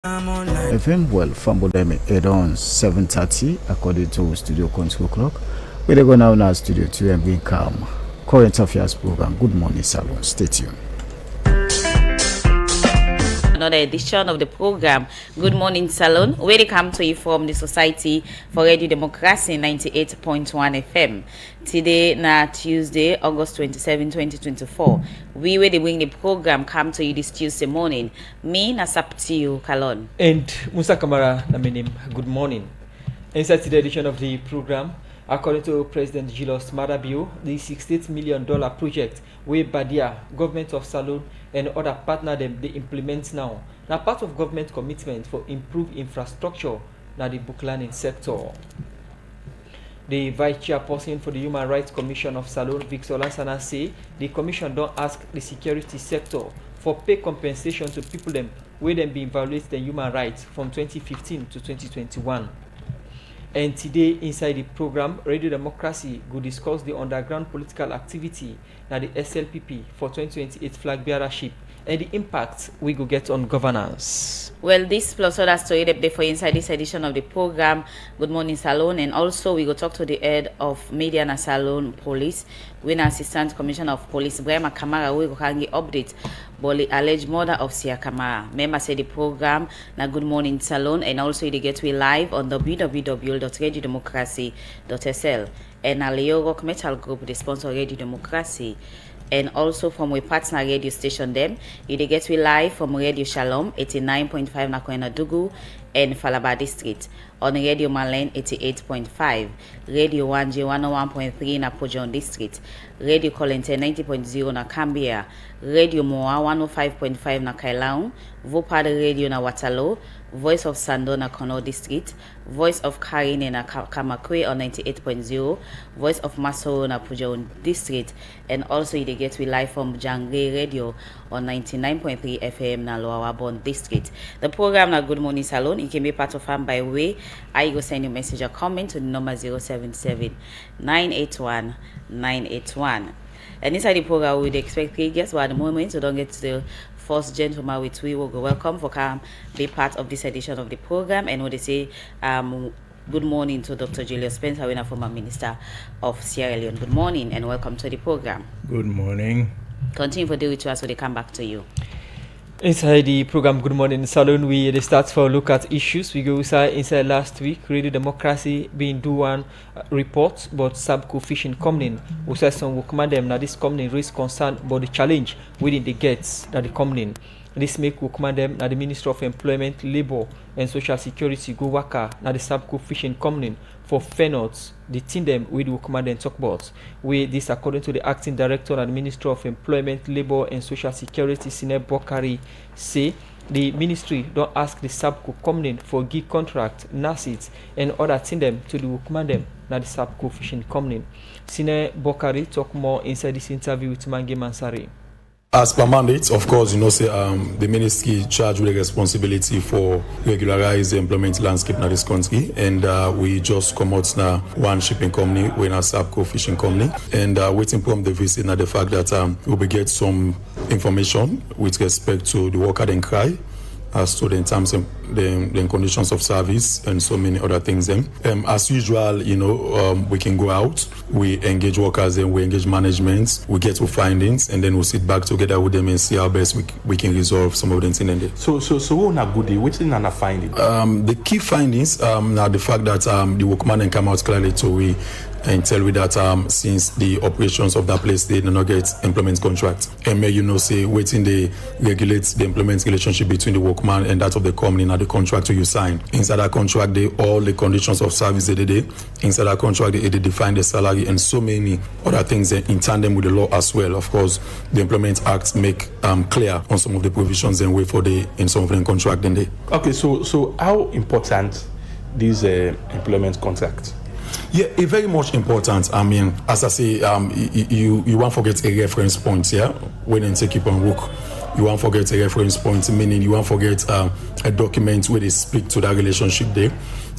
FM well Fambodeme at on 7:30 according to studio control clock. We go now in studio 2 and be calm. Current affairs program. Good morning, Salon. Stay tuned. Another edition of the program Good Morning Salon, where they come to you from the Society for Radio Democracy 98.1 FM. Today na Tuesday, August 27, 2024. We where they bring the program come to you this Tuesday morning. Me na Saptiu Kalon. And Musa Kamara na my name. Good morning. Inside today's edition of the program, according to President Julius Marabio, the $68 million project where Badia, government of Salon, and other partners they implement now. Now part of government commitment for improved infrastructure na the book learning sector. The Vice Chairperson for the Human Rights Commission of Salon, Victor Lansana, say the commission don't ask the security sector for pay compensation to people them where them being violated the human rights from 2015 to 2021. And today, inside the program, Radio Democracy will discuss the underground political activity na the SLPP for 2028 flag bearership and the impact we go get on governance. Well, this plus other story update for inside this edition of the program, Good Morning Salon, and also we go talk to the head of Media na Salon Police, when Assistant Commissioner of Police, Brema Kamara, we go hangi update about the alleged murder of Sia Kamara. Member say the program na Good Morning Salon, and also they get we live on www.radiodemocracy.sl, and a Leo Rock Metal Group, the sponsor Radio Democracy. And also from we partner radio station them, you get we live from Radio Shalom 89.5 Nakoena Dugu and Falaba District, on Radio Malen 88.5, Radio 1G 101.3 na Pojon District, Radio Colente 90.0 na Cambia, Radio Moa 105.5 na Kailaung, Vopad Radio na Watalo, Voice of Sando na Kono District, Voice of Karine na Kamakwe on 98.0, Voice of Maso na Pujon District, and also you get we live from Jangre Radio on 99.3 FM na Loa Wabon District. The program na Good Morning Salon, it can be part of them by way I go send you a message or comment to the number 077 981 981. And inside the program we expect guests who at the moment so don't get to the first gentleman with we will go welcome for come be part of this edition of the program, and what they say good morning to Dr. Julius Spencer, a former Minister of Sierra Leone. Good morning and welcome to the program. Good morning. Continue for the ritual so they come back to you. Inside the program Good Morning Salon, we start for a look at issues. We go inside last week, Radio Democracy being do one report about Sabco fishing company. We said some workmen them now this company raise concern about the challenge within the gates that the company. This make workmen them now the Ministry of Employment, Labour and Social Security go worker now the Sabco fishing company for fair notes. The team them with workmen them talk about. We this according to the acting director and the Ministry of Employment, Labour and Social Security, Sine Bokari, say the ministry don't ask the Sabco company for gig contract, NASIT and other team them to the workmen them now the Sabco fishing company. Sine Bokari talk more inside this interview with Mange Mansari. As per mandate, of course, the ministry charged with the responsibility for regularize the employment landscape in this country, and we just come out now one shipping company, we're a Sabco fishing company, and waiting from the visit now the fact that we will get some information with respect to the worker and cry, as to the in terms of the conditions of service and so many other things. As usual, we can go out, we engage workers and we engage management, we get to findings, and then we'll sit back together with them and see how best we can resolve some of the incidents. So what are good? What's in a finding? The key findings are the fact that the workman come out clearly to we and tell me that since the operations of that place they do not get employment contract, and may say waiting they regulate the employment relationship between the workman and that of the company and the contract you sign. Inside that contract they all the conditions of service they did. Inside that contract they define the salary and so many other things in tandem with the law as well. Of course, the Employment Act make clear on some of the provisions and way for the in some of the contract then they. Okay, so how important this employment contract? Yeah, it's very much important. I mean, as I say, you won't forget a reference point here when you take it on work. You won't forget a reference point, meaning you won't forget a document where they speak to that relationship there.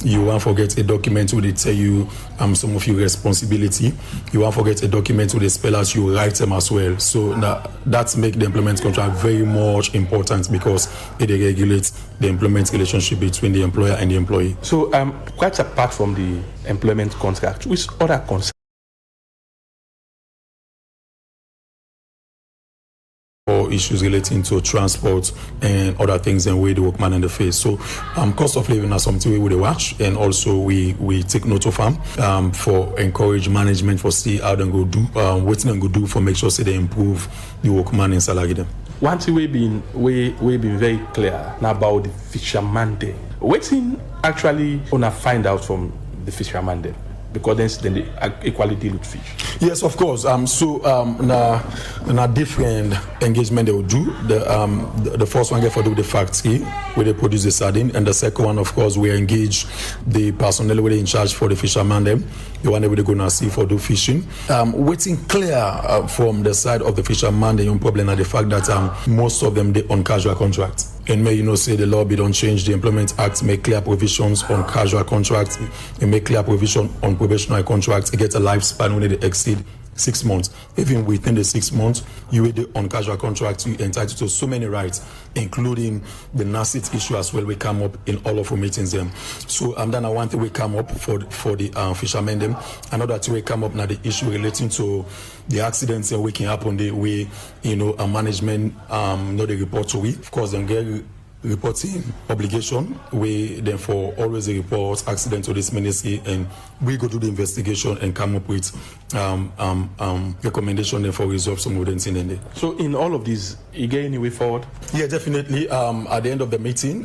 You won't forget a document where they tell you some of your responsibility. You won't forget a document where they spell out your rights as well. So that makes the employment contract very much important because it regulates the employment relationship between the employer and the employee. So quite apart from the employment contract, which other concerns or issues relating to transport and other things and where the workman in the face. So cost of living are something we would watch, and also we take note of them for encourage management for see how they go do what they go do for make sure say they improve the workman in salary them. one thing we've been very clear now about the fisherman day. Waiting actually wanna find out from the fisherman day, because then they equality with fish. Yes, of course. So na different engagement they will do. The first one get for do the factory where they produce the sardine, and the second one, of course, we engage the personnel where they in charge for the fisherman them. The one that we gonna see for do fishing. Waiting clear from the side of the fisherman, the young problem are the fact that most of them they on casual contract. And may say the law be don't change the Employment Act, make clear provisions on casual contracts, and make clear provision on probationary contracts. It gets a lifespan when they exceed 6 months. Even within the 6 months, you will do on casual contracts, you entitled to so many rights, including the NACIT issue as well. We come up in all of our meetings them. So then I want to we come up for the fishermen them. Another two we come up now the issue relating to the accidents that we can happen the way a management know the report to we. Of course, then get reporting obligation. We then for always report accident to this ministry, and we go do the investigation and come up with recommendation then for resolve some of the incident. So in all of these, you get any way forward? Yeah, definitely. At the end of the meeting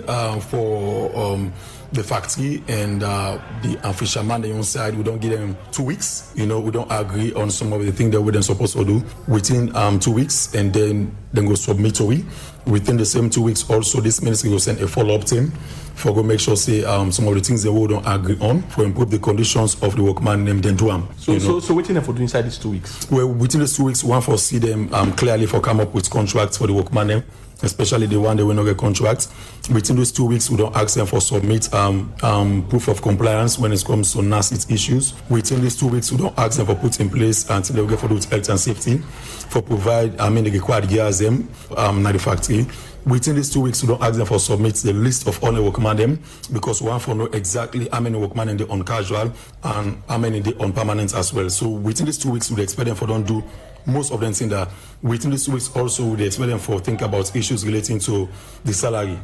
for the factory and the fisherman on side, we don't give them 2 weeks. We don't agree on some of the things that we're supposed to do within 2 weeks, and then go submit to we. Within the same 2 weeks, also this ministry will send a follow-up team for go make sure say some of the things that we don't agree on for improve the conditions of the workman and then do them. So waiting for doing inside these 2 weeks. Well, within these 2 weeks, one for see them clearly for come up with contracts for the workman name, especially the one that will not get contracts. Within those 2 weeks, we don't ask them for submit proof of compliance when it comes to NACIT issues. Within these 2 weeks, we don't ask them for put in place until they will get for those health and safety, for provide the required gears them at the factory. Within these 2 weeks, we don't ask them for submit the list of all the workmen them, because we want to know exactly how many workmen in the on casual and how many in the on permanent as well. So within these 2 weeks, we expect them for don't do most of them think that within these 2 weeks also we expect them for think about issues relating to the salary.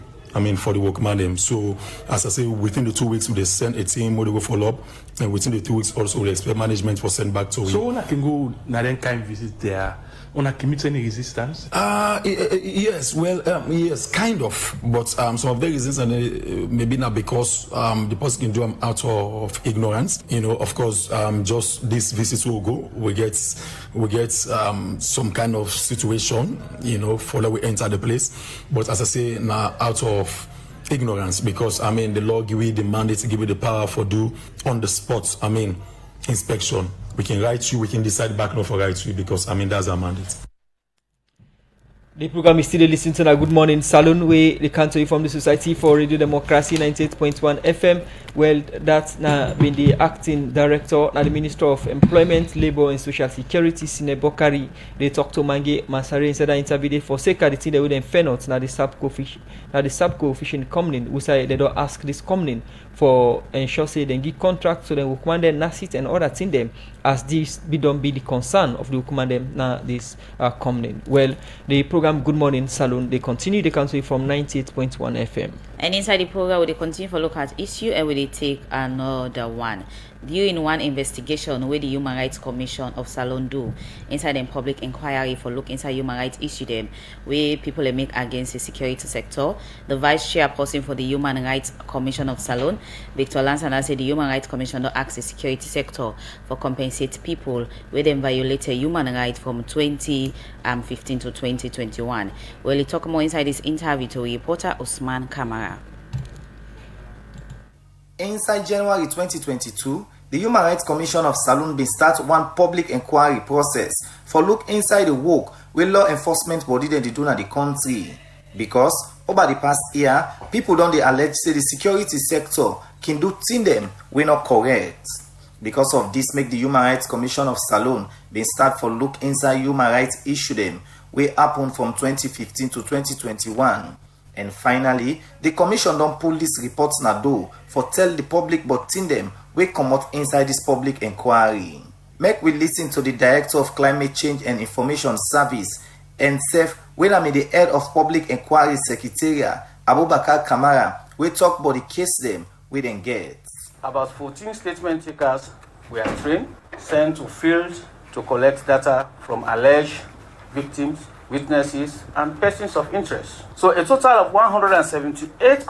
For the workman them. So as I say, within the 2 weeks we send a team where they go follow up, and within the 2 weeks also we expect management for send back to. So when I can go now then kind visit there, when I can meet any resistance? Yes, well, yes, kind of, but some of the reasons maybe not because the person can do them out of ignorance. Of course, just this visit will go, we get some kind of situation, for that we enter the place. But as I say, now out of ignorance, because the law give you the mandate to give you the power for do on the spot. Inspection. We can write you, we can decide back not for write you, because that's our mandate. The program is still listening to Good Morning Salon, where they come to you from the Society for Radio Democracy 98.1 FM. Well, that's been the acting director, the Minister of Employment, Labour and Social Security, Sine Bokari. They talk to Mange Masare inside the interview for Seka, the thing they would then fail out now the subco fishing company, who say they don't ask this company for ensure say they give contract so they will command them NACIT and other thing them, as this don't be the concern of the command them now this company. Well, the program Good Morning Salon, they continue the country from 98.1 FM. And inside the program, we continue to look at issue and we take another one. During one investigation where the Human Rights Commission of Salon do inside the public inquiry for look inside human rights issue them where people make against the security sector, the vice chairperson for the Human Rights Commission of Salon, Victor Lansana, said the Human Rights Commission don't ask the security sector for compensate people where they violated human rights from 2015 to 2021. Well, he talk more inside this interview to reporter Usman Kamara. Inside January 2022, the Human Rights Commission of Salon will start one public inquiry process for look inside the work wey law enforcement body dem dey do na the country. Because over the past year, people don dey allege say the security sector can do thing dem wey not correct. Because of this, make the Human Rights Commission of Salone been start for look inside human rights issue dem wey happen from 2015 to 2021. And finally, the commission don pull this report na do for tell the public but thing dem wey comot inside this public inquiry. Make we listen to the Director of Climate Change and Information Service, NSEF, wey na be the head of Public Inquiry Secretariat, Abubakar Kamara, wey talk about the case dem wey dem get. About 14 statement takers were trained, sent to field to collect data from alleged victims, witnesses, and persons of interest. So a total of 178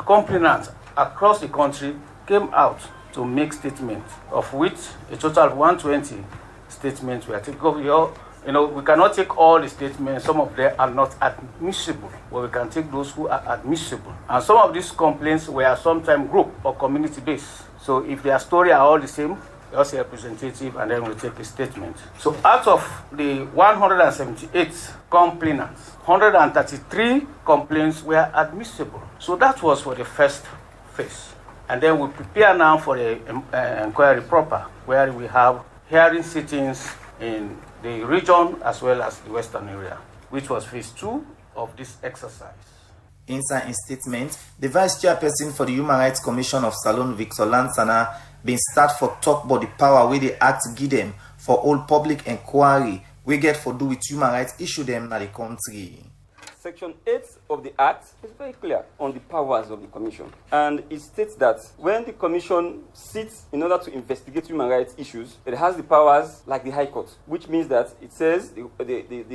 complainants across the country came out to make statements, of which a total of 120 statements were taken. We cannot take all the statements. Some of them are not admissible, but we can take those who are admissible. And some of these complaints were sometimes group or community-based. So if their story are all the same, we also representative, and then we take a statement. So out of the 178 complainants, 133 complaints were admissible. So that was for the first phase. And then we prepare now for the inquiry proper, where we have hearing sittings in the region as well as the western area, which was phase 2 of this exercise. Inside his statement, the Vice Chairperson for the Human Rights Commission of Salone, Victor Lansana, been start for talk about the power where they act give them for all public inquiry we get for do with human rights issue them in the country. Section 8 of the Act is very clear on the powers of the Commission. And it states that when the Commission sits in order to investigate human rights issues, it has the powers like the High Court, which means that it says, the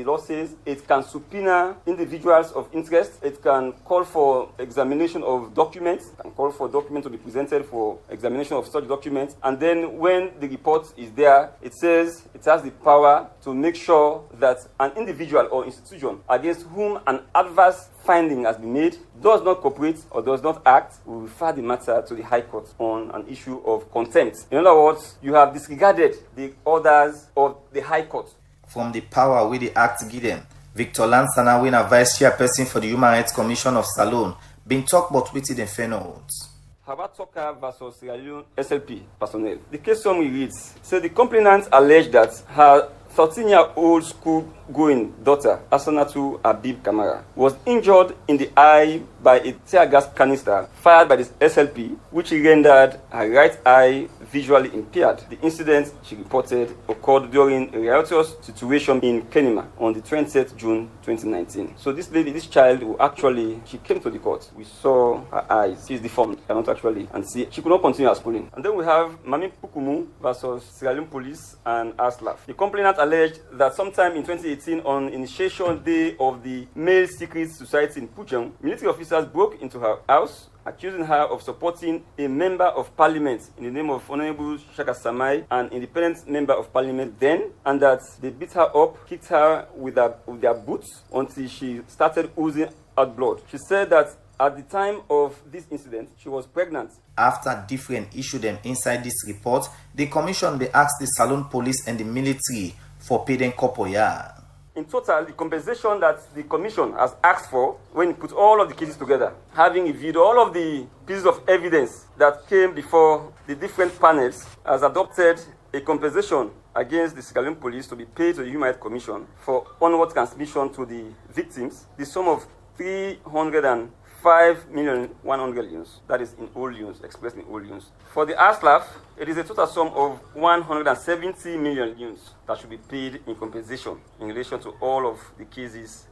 law says, it can subpoena individuals of interest, it can call for examination of documents, it can call for documents to be presented for examination of such documents, and then when the report is there, it says it has the power to make sure that an individual or institution against whom an adverse finding has been made does not cooperate or does not act, will refer the matter to the High Court on an issue of contempt. In other words, you have disregarded the orders of the High Court. From the power where the act give them, Victor Lansana, when a Vice Chairperson for the Human Rights Commission of Salone, been talk about with the phenotypes. Habat Soka versus Sierra Leone SLP personnel. The case summary reads, so the complainant alleged that her 13-year-old school-going daughter, Asanatu Abib Kamara, was injured in the eye by a tear gas canister fired by the SLP, which rendered her right eye visually impaired. The incident, she reported, occurred during a riotous situation in Kenema on the 20th June 2019. So this lady, this child, who actually, she came to the court. We saw her eyes. She is deformed, cannot actually, and see. She could not continue her schooling. And then we have Mami Pukumu versus Sierra Leone Police and ASLAF. The complainant alleged that sometime in 2018, on initiation day of the Male Secret Society in Pujang, military officers broke into her house, accusing her of supporting a member of parliament in the name of Honorable Shaka Samai, an independent member of parliament then, and that they beat her up, kicked her with their boots until she started oozing out blood. She said that at the time of this incident, she was pregnant. After different issues them inside this report, the commission they asked the Salone police and the military for paying Kopoya. In total, the compensation that the commission has asked for, when it put all of the cases together, having reviewed all of the pieces of evidence that came before the different panels, has adopted a compensation against the Sierra Leone police to be paid to the Human Rights Commission for onward transmission to the victims, the sum of 305,100,000 yuns, that is in old yuns, expressed in old yuns. For the ASLAF, it is a total sum of 170 million yuns that should be paid in compensation in relation to all of the cases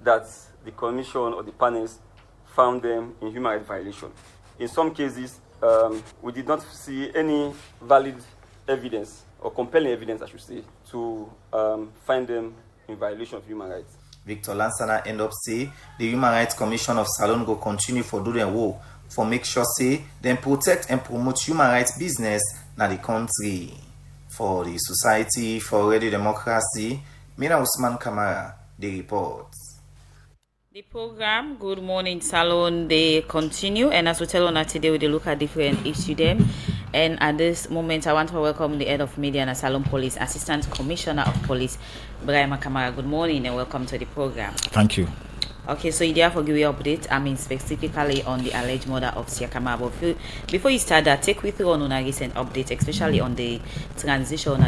that the commission or the panels found them in human rights violation. In some cases, we did not see any valid evidence, or compelling evidence, I should say, to find them in violation of human rights. Victor Lansana end up say the Human Rights Commission of Salone go continue for do their work for make sure say them protect and promote human rights business na the country. For the Society for Radio Democracy, Mina Usman Kamara, the report. The program, Good Morning Salone, they continue, and as we tell on today, we look at different issues them. And at this moment, I want to welcome the head of media and Salon Police, Assistant Commissioner of Police, Brahima Kamara. Good morning and welcome to the program. Thank you. Okay, so you therefore give you update, specifically on the alleged murder of Sia Kamara. But before you start that, take with you on a recent update, especially on the transition